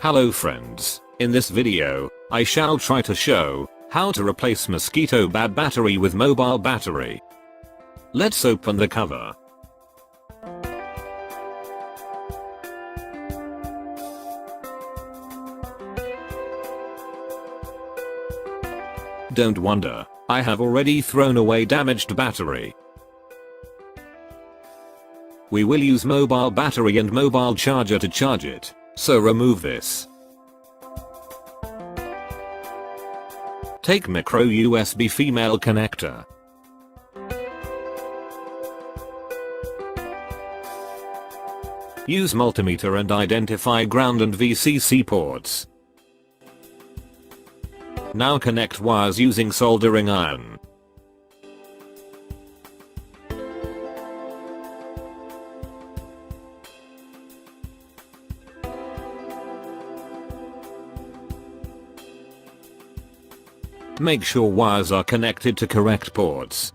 Hello friends, in this video, I shall try to show how to replace Mosquito bad battery with mobile battery. Let's open the cover. Don't wonder, I have already thrown away damaged battery. We will use mobile battery and mobile charger to charge it. So remove this. Take micro USB female connector. Use multimeter and identify ground and VCC ports. Now connect wires using soldering iron. Make sure wires are connected to correct ports.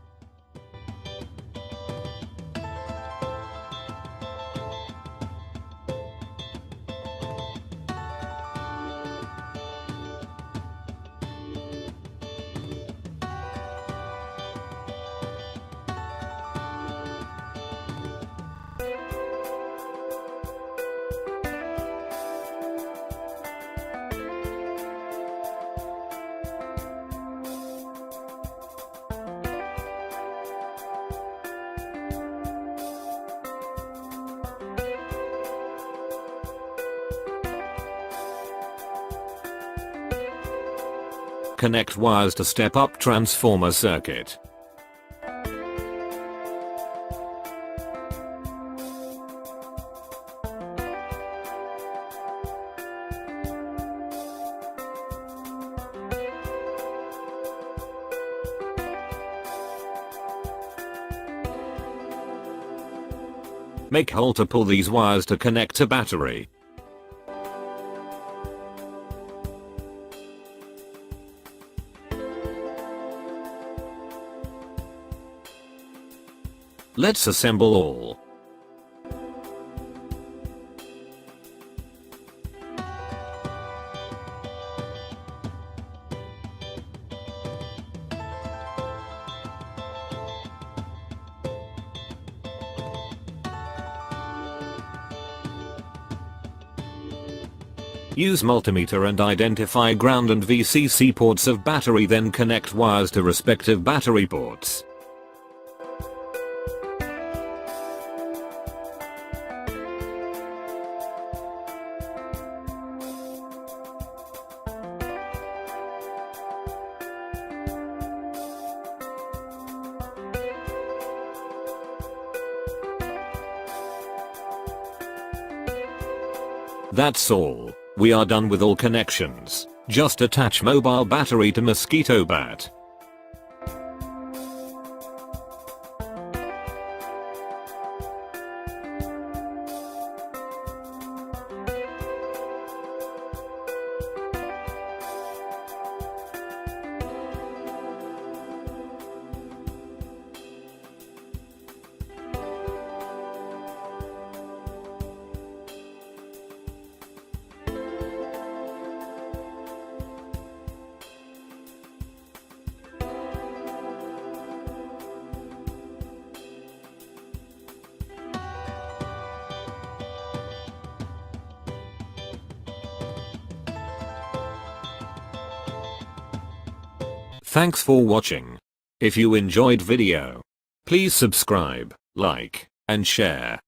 Connect wires to step-up transformer circuit. Make hole to pull these wires to connect to battery. Let's assemble all. Use multimeter and identify ground and VCC ports of battery, then connect wires to respective battery ports. That's all. We are done with all connections. Just attach mobile battery to Mosquito bat. Thanks for watching. If you enjoyed video, please subscribe, like, and share.